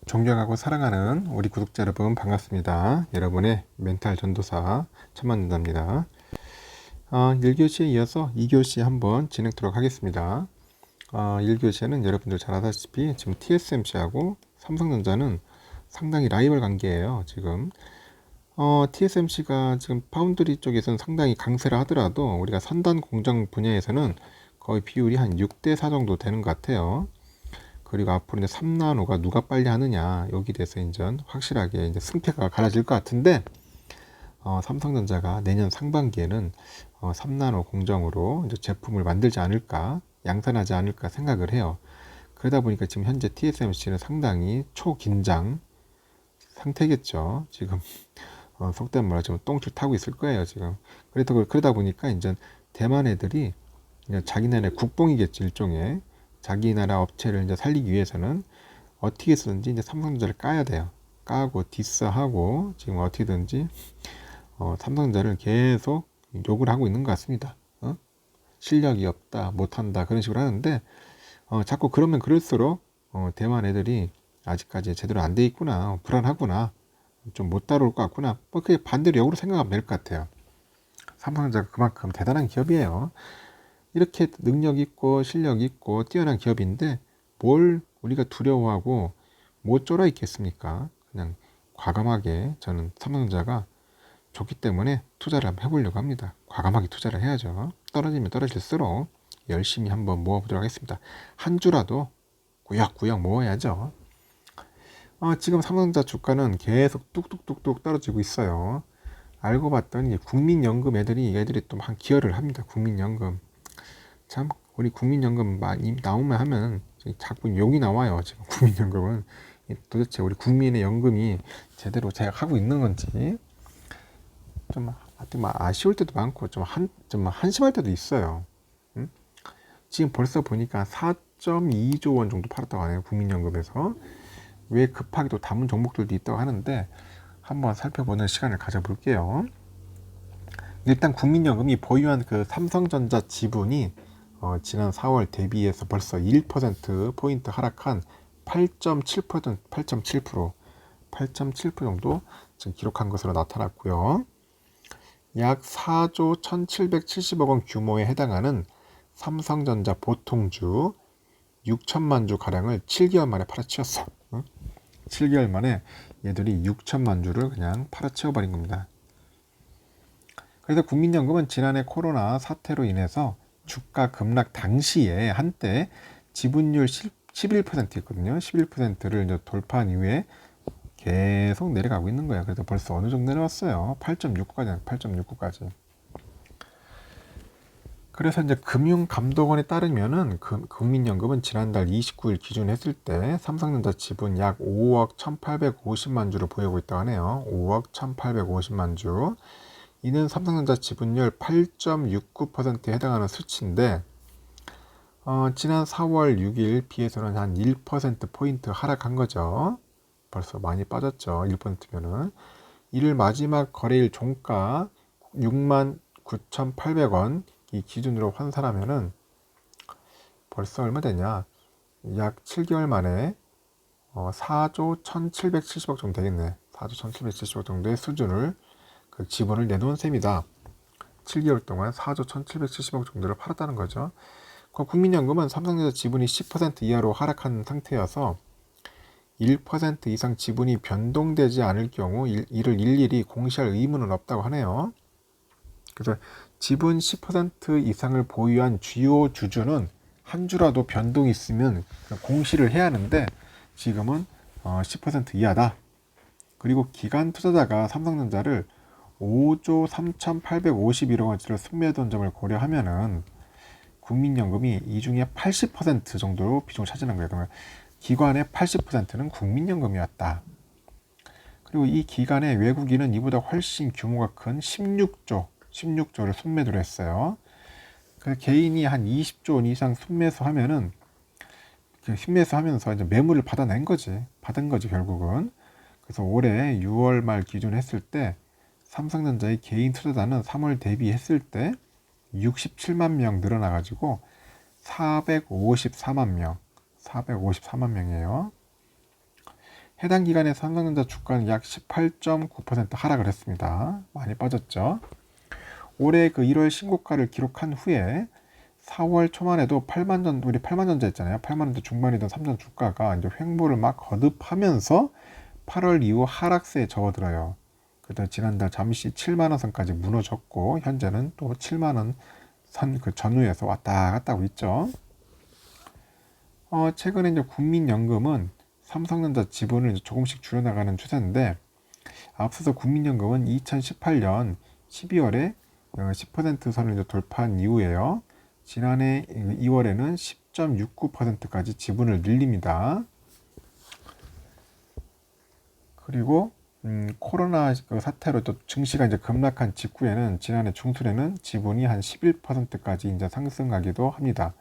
존경하고 사랑하는 우리 구독자 여러분 반갑습니다. 여러분의 멘탈 전도사 천만전도사입니다. 1교시에 이어서 2교시 한번 진행하도록 하겠습니다. 1교시에는 여러분들 잘 아다시피 지금 TSMC하고 삼성전자는 상당히 라이벌 관계예요. 지금 TSMC가 지금 파운드리 쪽에서는 상당히 강세를 하더라도 우리가 선단 공정 분야에서는 거의 비율이 한 6대4 정도 되는 것 같아요. 그리고 앞으로 이제 3나노가 누가 빨리 하느냐 여기 대해서 이제 확실하게 이제 승패가 갈라질 것 같은데 삼성전자가 내년 상반기에는 3나노 공정으로 이제 제품을 만들지 않을까 양산하지 않을까 생각을 해요. 그러다 보니까 지금 현재 TSMC는 상당히 초긴장 상태겠죠. 지금 속된 말로 지금 똥줄 타고 있을 거예요. 지금 그러다 보니까 이제 대만 애들이 이제 자기네의 국뽕이겠지 일종의. 자기 나라 업체를 이제 살리기 위해서는 어떻게 해서든지 이제 삼성전자를 까야 돼요. 까고 디스하고 지금 어떻게든지 삼성전자를 계속 욕을 하고 있는 것 같습니다. 실력이 없다, 못한다 그런 식으로 하는데 자꾸 그러면 그럴수록 대만 애들이 아직까지 제대로 안 돼 있구나, 불안하구나, 좀 못 따라올 것 같구나. 뭐 그게 반대로 역으로 생각하면 될 것 같아요. 삼성전자가 그만큼 대단한 기업이에요. 이렇게 능력 있고 실력 있고 뛰어난 기업인데 뭘 우리가 두려워하고 못 쫄아 있겠습니까? 그냥 과감하게 저는 삼성전자가 좋기 때문에 투자를 한번 해보려고 합니다. 과감하게 투자를 해야죠. 떨어지면 떨어질수록 열심히 한번 모아보도록 하겠습니다. 한 주라도 구역구역 모아야죠. 지금 삼성전자 주가는 계속 뚝뚝뚝뚝 떨어지고 있어요. 알고 봤더니 국민연금 애들이 또 한 기여를 합니다. 국민연금. 참 우리 국민연금 많이 나오면 하면 자꾸 욕이 나와요. 지금 국민연금은 도대체 우리 국민의 연금이 제대로 제약하고 있는 건지 좀 하여튼 아쉬울 때도 많고 좀 한심할 때도 있어요. 응? 지금 벌써 보니까 4.2조 원 정도 팔았다고 하네요. 국민연금에서. 왜 급하게 또 담은 종목들도 있다고 하는데 한번 살펴보는 시간을 가져볼게요. 일단 국민연금이 보유한 그 삼성전자 지분이 지난 4월 대비해서 벌써 1%포인트 하락한 8.7%, 8.7% 정도 지금 기록한 것으로 나타났고요. 약 4조 1770억 원 규모에 해당하는 삼성전자 보통주 6천만 주 가량을 7개월 만에 팔아치웠어. 7개월 만에 얘들이 6천만 주를 그냥 팔아치워버린 겁니다. 그래서 국민연금은 지난해 코로나 사태로 인해서 주가 급락 당시에 한때 지분율 11%였거든요. 11%를 이제 돌파한 이후에 계속 내려가고 있는 거예요. 그래서 벌써 어느 정도 내려왔어요. 8.69까지, 8.69까지. 그래서 이제 금융감독원에 따르면은 국민연금은 지난달 29일 기준 했을 때 삼성전자 지분 약 5억 1850만 주를 보유하고 있다고 하네요. 5억 1850만 주. 이는 삼성전자 지분율 8.69%에 해당하는 수치인데 지난 4월 6일 비해서는 한 1%포인트 하락한 거죠. 벌써 많이 빠졌죠. 1%면은. 이를 마지막 거래일 종가 69,800원 이 기준으로 환산하면은 벌써 얼마 되냐? 약 7개월 만에 4조 1,770억 정도 되겠네. 4조 1,770억 정도의 수준을 그 지분을 내놓은 셈이다. 7개월 동안 4조 1,770억 정도를 팔았다는 거죠. 국민연금은 삼성전자 지분이 10% 이하로 하락한 상태여서 1% 이상 지분이 변동되지 않을 경우 이를 일일이 공시할 의무는 없다고 하네요. 그래서 지분 10% 이상을 보유한 주요 주주는 한 주라도 변동이 있으면 공시를 해야 하는데 지금은 10% 이하다. 그리고 기관 투자자가 삼성전자를 5조 3,851억 원치를 순매도한 점을 고려하면은 국민연금이 이 중에 80% 정도로 비중을 차지하는 거예요. 그러면 기관의 80%는 국민연금이었다. 그리고 이 기관의 외국인은 이보다 훨씬 규모가 큰 16조를 순매도를 했어요. 그래서 개인이 한 20조 원 이상 순매수하면은 순매수하면서 이제 매물을 받은 거지 결국은. 그래서 올해 6월 말 기준 했을 때 삼성전자의 개인 투자자는 3월 대비했을 때 67만 명 늘어나가지고 454만 명이에요. 해당 기간에 삼성전자 주가는 약 18.9% 하락을 했습니다. 많이 빠졌죠. 올해 그 1월 신고가를 기록한 후에 4월 초만 해도 우리 8만 전자 있잖아요. 8만 원대 중반이던 삼성 주가가 이제 횡보를 막 거듭하면서 8월 이후 하락세에 접어들어요. 그때 지난달 잠시 7만 원 선까지 무너졌고 현재는 또 7만 원 선 그 전후에서 왔다 갔다 하고 있죠. 최근에 이제 국민연금은 삼성전자 지분을 이제 조금씩 줄여나가는 추세인데, 앞서서 국민연금은 2018년 12월에 10% 선을 이제 돌파한 이후에요. 지난해 2월에는 10.69%까지 지분을 늘립니다. 그리고 코로나 그 사태로 또 증시가 이제 급락한 직후에는 지난해 중순에는 지분이 한 11%까지 이제 상승하기도 합니다.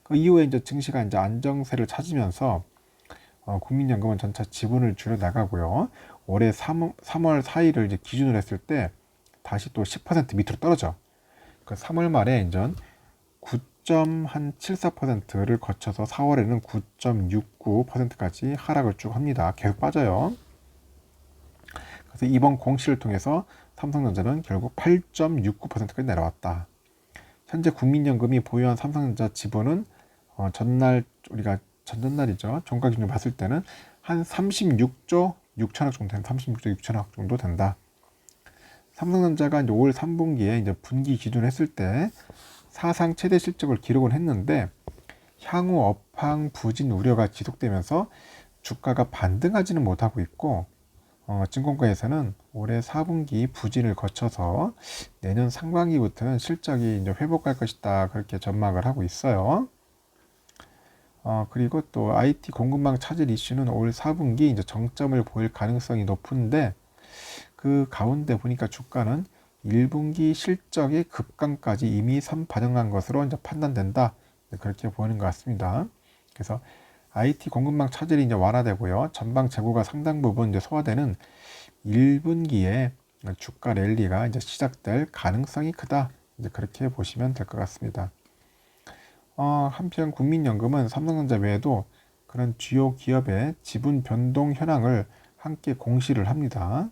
그 이후에 이제 증시가 이제 안정세를 찾으면서 국민연금은 전차 지분을 줄여 나가고요. 올해 3월 4일을 이제 기준으로 했을 때 다시 또 10% 밑으로 떨어져. 그 3월 말에 이제 9.74%를 거쳐서 4월에는 9.69%까지 하락을 쭉 합니다. 계속 빠져요. 그래서 이번 공시를 통해서 삼성전자는 결국 8.69%까지 내려왔다. 현재 국민연금이 보유한 삼성전자 지분은 전날 우리가 전전날이죠. 종가 기준으로 봤을 때는 한 36조 6천억 정도 된다. 36조 6천억 정도 된다. 삼성전자가 이제 올 3분기에 이제 분기 기준으로 했을 때 사상 최대 실적을 기록을 했는데 향후 업황 부진 우려가 지속되면서 주가가 반등하지는 못하고 있고 증권가에서는 올해 4분기 부진을 거쳐서 내년 상반기부터는 실적이 이제 회복할 것이다 그렇게 전망을 하고 있어요. 그리고 또 IT 공급망 차질 이슈는 올 4분기 이제 정점을 보일 가능성이 높은데 그 가운데 보니까 주가는 1분기 실적의 급강까지 이미 반영한 것으로 이제 판단된다 그렇게 보이는 것 같습니다. 그래서 IT 공급망 차질이 이제 완화되고요. 전방 재고가 상당 부분 이제 소화되는 1분기에 주가 랠리가 이제 시작될 가능성이 크다. 이제 그렇게 보시면 될 것 같습니다. 한편 국민연금은 삼성전자 외에도 그런 주요 기업의 지분 변동 현황을 함께 공시를 합니다.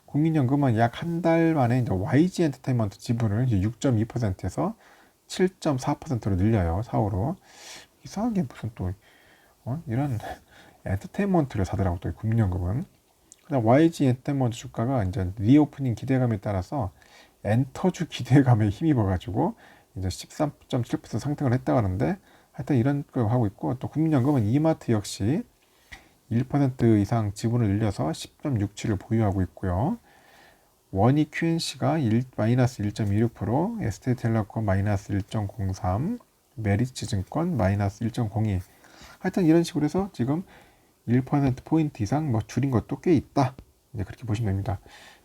국민연금은 약 한 달 만에 이제 YG 엔터테인먼트 지분을 6.2%에서 7.4%로 늘려요. 사후로. 이상하게 무슨 또 이런 엔터테인먼트를 사더라고 또 국민연금은. 그다음 YG 엔터테인먼트 주가가 이제 리오프닝 기대감에 따라서 엔터주 기대감에 힘입어가지고 이제 13.7% 상승을 했다고 하는데 하여튼 이런 거 하고 있고 또 국민연금은 이마트 역시 1% 이상 지분을 늘려서 10.67을 보유하고 있고요. 원익 QNC가 마이너스 1.26%, ST텔레콤 마이너스 1.03, 메리츠증권 마이너스 1.02. 하여튼 이런 식으로 해서 지금 1%포인트 이상 뭐 줄인 것도 꽤 있다. 이제 그렇게 보시면 됩니다.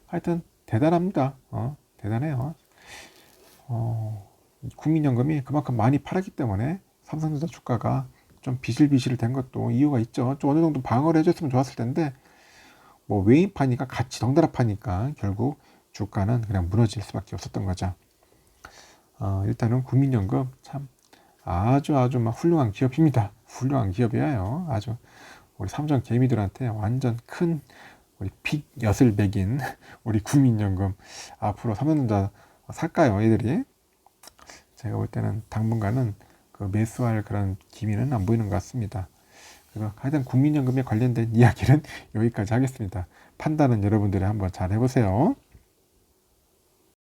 하여튼 대단합니다. 대단해요. 국민연금이 그만큼 많이 팔았기 때문에 삼성전자 주가가 좀 비실비실 된 것도 이유가 있죠. 좀 어느 정도 방어를 해줬으면 좋았을 텐데 뭐 외인 파니까 같이 덩달아 파니까 결국 주가는 그냥 무너질 수밖에 없었던 거죠. 일단은 국민연금 참 아주 막 훌륭한 기업입니다. 훌륭한 기업이에요. 아주 우리 삼성 개미들한테 완전 큰 우리 빅 엿을 먹인 우리 국민연금 앞으로 삼성전자 살까요, 애들이? 제가 볼 때는 당분간은 그 매수할 그런 기미는 안 보이는 것 같습니다. 그래서 하여튼 국민연금에 관련된 이야기는 여기까지 하겠습니다. 판단은 여러분들이 한번 잘 해보세요.